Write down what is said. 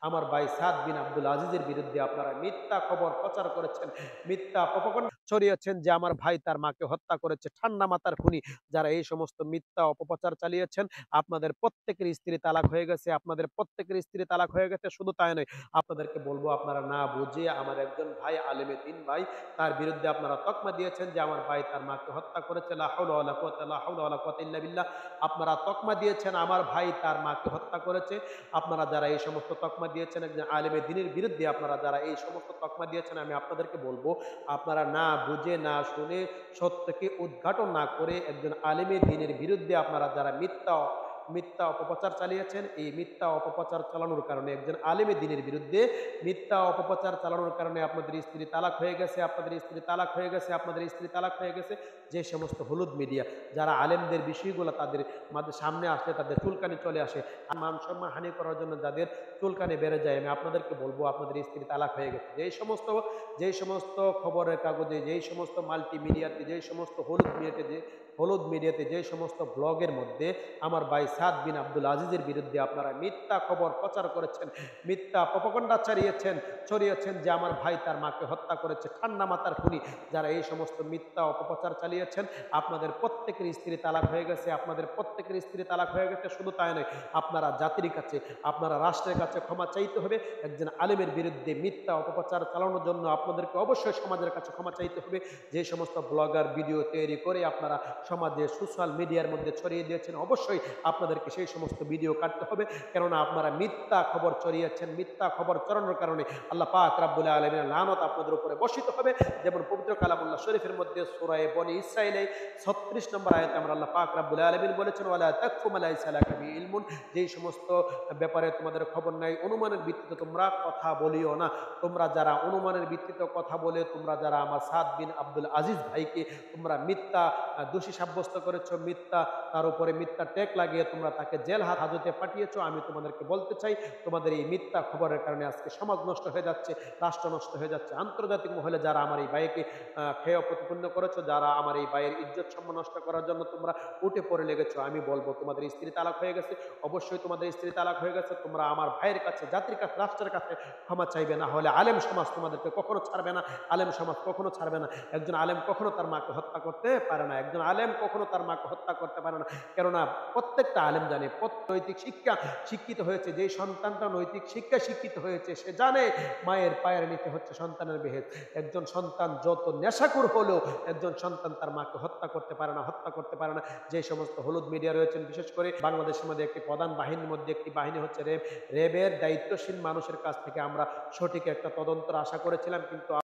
আমার ভাই সাদ বিন আব্দুল আজিজের বিরুদ্ধে আপনারা মিথ্যা খবর প্রচার করেছেন, মিথ্যা প্রপাগান্ডা ছড়িয়েছেন যে আমার ভাই তার মাকে হত্যা করেছে। ঠান্ডা মাথার খুনি যারা এই সমস্ত মিথ্যা অপপ্রচার চালিয়েছেন, আপনাদের প্রত্যেকের স্ত্রী তালাক হয়ে গেছে, আপনাদের প্রত্যেকের স্ত্রী তালাক হয়ে গেছে। শুধু তাই নয়, আপনাদেরকে বলবো আপনারা না বুঝে আমার একজন ভাই আলেমে দিন ভাই তার বিরুদ্ধে আপনারা তকমা দিয়েছেন যে আমার ভাই তার মাকে হত্যা করেছে। লা হাওলা ওয়ালা কুওয়াতা লা হাওলা ওয়ালা কুওয়াতা ইল্লা বিল্লাহ। আপনারা তকমা দিয়েছেন আমার ভাই তার মাকে হত্যা করেছে। আপনারা যারা এই সমস্ত তকমা দিয়েছেন একজন আলেমে দ্বীনের বিরুদ্ধে, আপনারা যারা এই সমস্ত তকমা দিয়েছেন, আমি আপনাদেরকে বলবো আপনারা না বুঝে না শুনে সত্যকে উদ্ঘাটন না করে একজন আলেমে দ্বীনের বিরুদ্ধে আপনারা যারা মিথ্যা মিথ্যা অপপ্রচার চালিয়েছেন, এই মিথ্যা অপপ্রচার চালানোর কারণে একজন আলেমে দ্বীনের বিরুদ্ধে মিথ্যা অপপ্রচার চালানোর কারণে আপনাদের স্ত্রী তালাক হয়ে গেছে, আপনাদের স্ত্রী তালাক হয়ে গেছে, আপনাদের স্ত্রী তালাক হয়ে গেছে। যে সমস্ত হলুদ মিডিয়া যারা আলেমদের বিষয়গুলো তাদের সামনে আসলে তাদের চুলকানি চলে আসে, মান সম্মান হানি করার জন্য যাদের চুলকানি বেড়ে যায়, আমি আপনাদেরকে বলবো আপনাদের স্ত্রী তালাক হয়ে গেছে। যেই সমস্ত খবরের কাগজে, যেই সমস্ত মাল্টিমিডিয়াতে, যেই সমস্ত হলুদ মিডিয়াতে, যে সমস্ত ব্লগের মধ্যে আমার ভাই সাদ বিন আব্দুল আজিজের বিরুদ্ধে আপনারা মিথ্যা খবর প্রচার করেছেন, মিথ্যা প্রপাগান্ডা ছড়িয়েছেন যে আমার ভাই তার মাকে হত্যা করেছে। ঠান্ডা মাথার খুনি যারা এই সমস্ত মিথ্যা অপপ্রচার চালিয়েছেন, আপনাদের প্রত্যেকের স্ত্রী তালাক হয়ে গেছে, আপনাদের প্রত্যেকের স্ত্রী তালাক হয়ে গেছে। শুধু তাই নয়, আপনারা জাতির কাছে, আপনারা রাষ্ট্রের কাছে ক্ষমা চাইতে হবে। একজন আলেমের বিরুদ্ধে মিথ্যা অপপ্রচার চালানোর জন্য আপনাদেরকে অবশ্যই সমাজের কাছে ক্ষমা চাইতে হবে। যে সমস্ত ব্লগার ভিডিও তৈরি করে আপনারা সমাজে সোশ্যাল মিডিয়ার মধ্যে ছড়িয়ে দিয়েছেন, অবশ্যই আপনাদেরকে সেই সমস্ত ভিডিও কাটতে হবে। কেননা আপনারা মিথ্যা খবর ছড়িয়েছেন, মিথ্যা খবর ছড়ানোর কারণে আল্লাহ পাক রব্বুল আলামিনের লানত আপনাদের উপরে বর্ষিত হবে। যেমন পবিত্র কালামুল্লাহ শরীফের মধ্যে সূরা বনী ইসরাঈলে 36 নম্বর আয়াতে আমরা আল্লাহ পাক রব্বুল আলামিন বলেছেন, ওয়ালা তাকফু মা লাইসা লাকা বিহি ইলমুন, যেই সমস্ত ব্যাপারে তোমাদের খবর নাই, অনুমানের ভিত্তিতে তোমরা কথা বলিও না। তোমরা যারা অনুমানের ভিত্তিতে কথা বলে, তোমরা যারা আমার সাদ বিন আব্দুল আজিজ ভাইকে তোমরা মিথ্যা দোষী সাব্যস্ত করেছো, মিথ্যা তার উপরে মিথ্যা টেক লাগিয়ে তোমরা তাকে জেল হাজতে পাঠিয়েছো, আমি তোমাদেরকে বলতে চাই তোমাদের এই মিথ্যা খবরের কারণে আজকে সমাজ নষ্ট হয়ে যাচ্ছে, রাষ্ট্র নষ্ট হয়ে যাচ্ছে। আন্তর্জাতিক মহলে যারা আমার এই ভাইকে খেয় প্রতিপন্ন করেছো, যারা আমার এই ভাইয়ের ইজ্জত সম্মান নষ্ট করার জন্য তোমরা উঠে পড়ে লেগেছো, আমি বলবো তোমাদের স্ত্রী তালাক হয়ে গেছে, অবশ্যই তোমাদের স্ত্রী তালাক হয়ে গেছে। তোমরা আমার ভাইয়ের কাছে, জাতির কাছে, রাষ্ট্রের কাছে ক্ষমা চাইবে, না হলে আলেম সমাজ তোমাদেরকে কখনো ছাড়বে না। আলেম সমাজ কখনো ছাড়বে না। একজন আলেম কখনো তার মাকে হত্যা করতে পারে না, একজন আলেম কখনো তার মাকে হত্যা করতে পারে না। কেননা প্রত্যেকটা আলেম জানে, নৈতিক শিক্ষা শিক্ষিত হয়েছে, যে সন্তানটা নৈতিক শিক্ষা শিক্ষিত হয়েছে সে জানে মায়ের পায়ের নিচে হচ্ছে সন্তানের বেহেদ। একজন সন্তান যত নেশাখোর হলেও একজন সন্তান তার মাকে হত্যা করতে পারে না, হত্যা করতে পারে না। যে সমস্ত হলুদ মিডিয়া রয়েছেন, বিশেষ করে বাংলাদেশের মধ্যে একটি প্রধান বাহিনীর মধ্যে একটি বাহিনী হচ্ছে র্যাব। র্যাবের দায়িত্বশীল মানুষের কাছ থেকে আমরা সঠিক একটা তদন্তের আশা করেছিলাম, কিন্তু